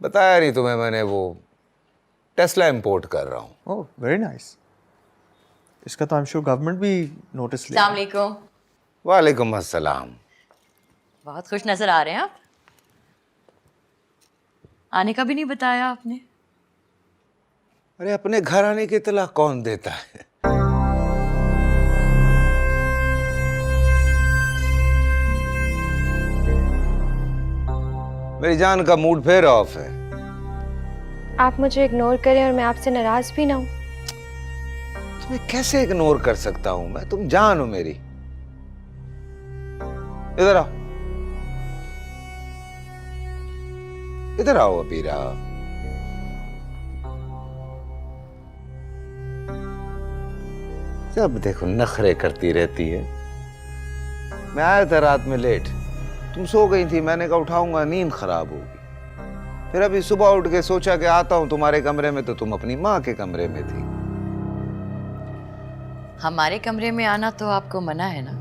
बताया नहीं तुम्हें मैंने, वो टेस्ला इंपोर्ट कर रहा हूँ। Oh very nice. इसका तो आई एम श्योर गवर्नमेंट भी नोटिस ले। अस्सलाम वालेकुम। वालेकुम अस्सलाम। बहुत खुश नजर आ रहे हैं आप। आने का भी नहीं बताया आपने। अरे अपने घर आने की इत्तला कौन देता है? मेरी जान का मूड फिर ऑफ है। आप मुझे इग्नोर करें और मैं आपसे नाराज भी ना हूं। तुम्हें कैसे इग्नोर कर सकता हूं मैं? तुम जान हो मेरी। इधर आओ, इधर आओ अबीरा। जब देखो नखरे करती रहती है। मैं आया था रात में लेट, तुम सो गई थी। मैंने कहा उठाऊंगा, नींद खराब होगी। फिर अभी सुबह उठ के सोचा कि आता हूं तुम्हारे कमरे में, तो तुम अपनी माँ के कमरे में थी। हमारे कमरे में आना तो आपको मना है ना?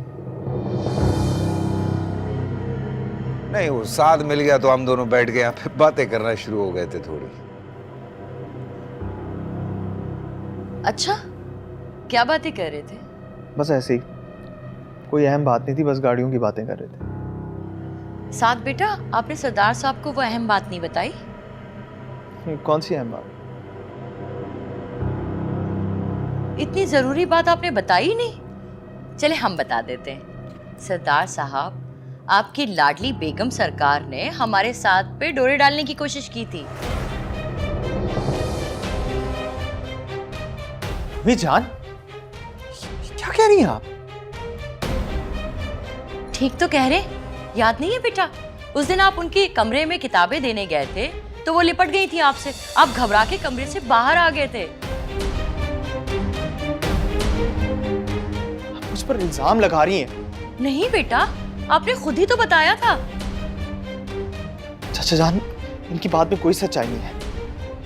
नहीं, वो साथ मिल गया तो हम दोनों बैठ गए यहाँ पे बातें करना शुरू हो गए थे थोड़ी। अच्छा, क्या बातें कर रहे थे? बस ऐसे ही, कोई अहम बात नहीं थी, बस गाड़ियों की बातें कर रहे थे। साथ बेटा, आपने सरदार साहब को वो अहम बात नहीं बताई? कौन सी अहम बात? इतनी जरूरी बात आपने बताई ही नहीं। चले हम बता देते हैं। सरदार साहब, आपकी लाडली बेगम सरकार ने हमारे साथ पे डोरे डालने की कोशिश की थी। भी जान, क्या कह रही हैं आप? ठीक तो कह रहे, याद नहीं है बेटा? उस दिन आप उनके कमरे में किताबें देने गए थे तो वो लिपट गई थी आपसे। आप घबरा के कमरे से बाहर आ गए थे। आप मुझ पर इल्जाम लगा रही हैं। नहीं बेटा, आपने खुद ही तो बताया था। चाचा जान, इनकी बात में कोई सच्चाई नहीं है।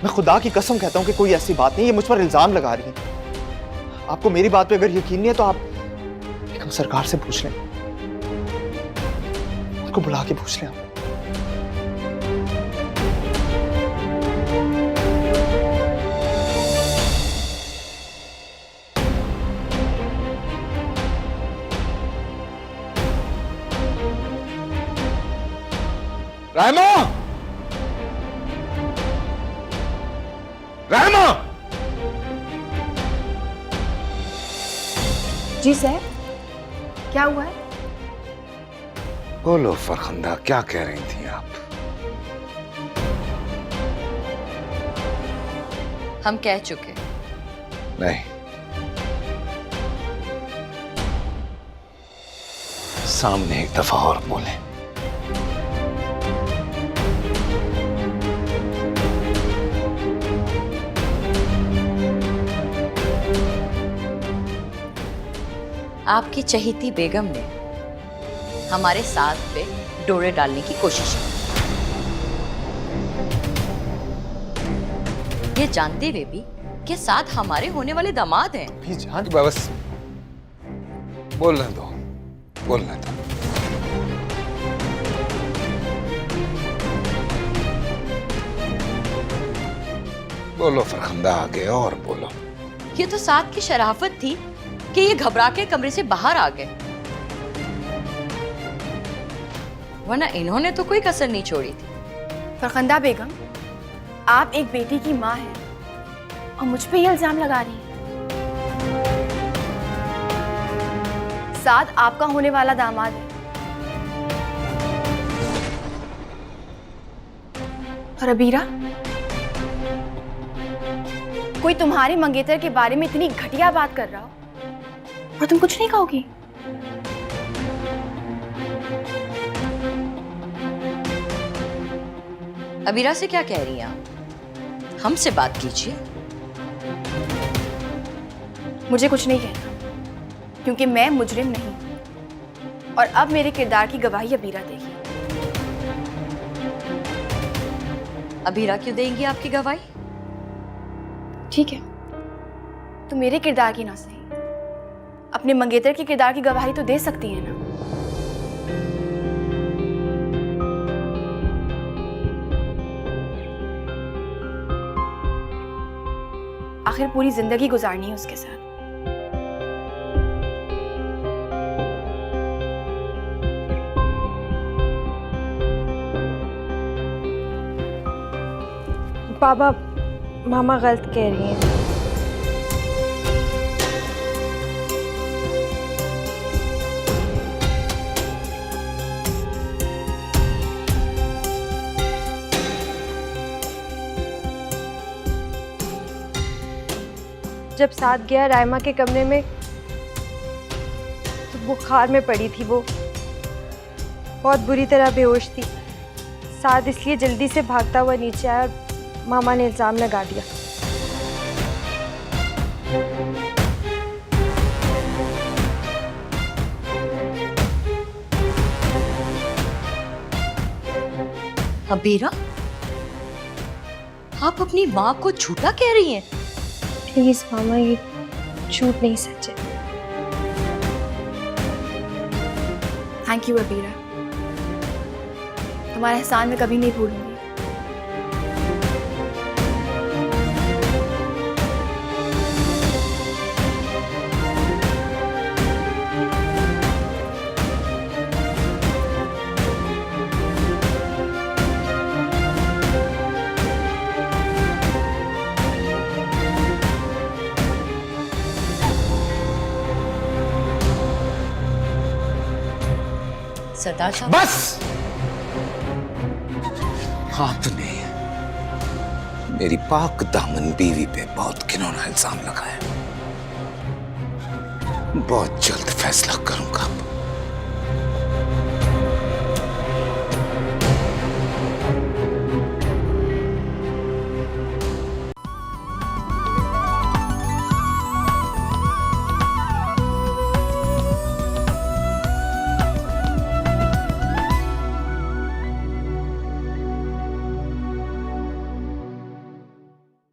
मैं खुदा की कसम कहता हूँ कि कोई ऐसी बात नहीं, ये मुझ पर इल्जाम लगा रही है। आपको मेरी बात पे अगर यकीन नहीं है तो आप बेगम सरकार से पूछ लें, उनको बुला के पूछ लें आप। रहमा, रहमा। जी सर, क्या हुआ है? बोलो फरखंदा, क्या कह रही थी आप? हम कह चुके। नहीं, सामने एक दफा और बोले। आपकी चहीती बेगम ने हमारे साथ पे डोरे डालने की कोशिश की, ये जानते हुए भी कि साथ हमारे होने वाले दामाद हैं। भी जान, बस बोलने दो, बोलने दो। बोलो फरखंदा, आगे और बोलो। ये तो साथ की शराफत थी कि ये घबरा के कमरे से बाहर आ गए, वरना इन्होंने तो कोई कसर नहीं छोड़ी थी। फरखंदा बेगम, आप एक बेटी की माँ हैं और मुझ पे ये इल्जाम लगा रही हैं। साथ आपका होने वाला दामाद है। और अबीरा, कोई तुम्हारे मंगेतर के बारे में इतनी घटिया बात कर रहा हो और तुम कुछ नहीं कहोगी? अबीरा से क्या कह रही हैं आप? हमसे बात कीजिए। मुझे कुछ नहीं कहना, क्योंकि मैं मुजरिम नहीं और अब मेरे किरदार की गवाही अबीरा देगी। अबीरा क्यों देंगी आपकी गवाही? ठीक है, तो मेरे किरदार की ना सही, अपने मंगेतर के किरदार की गवाही तो दे सकती है ना। आखिर पूरी जिंदगी गुजारनी है उसके साथ। पापा, मामा गलत कह रही हैं। जब साथ गया रायमा के कमरे में तो बुखार में पड़ी थी, वो बहुत बुरी तरह बेहोश थी। साथ इसलिए जल्दी से भागता हुआ नीचे आया और मामा ने इल्जाम लगा दिया। अबीरा, आप अपनी माँ को झूठा कह रही हैं? प्लीज मामा, ये झूठ नहीं, सच है। थैंक यू अबीरा, तुम्हारा एहसान मैं कभी नहीं भूलूंगी। सरदार साहब, बस! आपने मेरी पाक दामन बीवी पे बहुत घिनौना इल्जाम लगाया। बहुत जल्द फैसला करूंगा।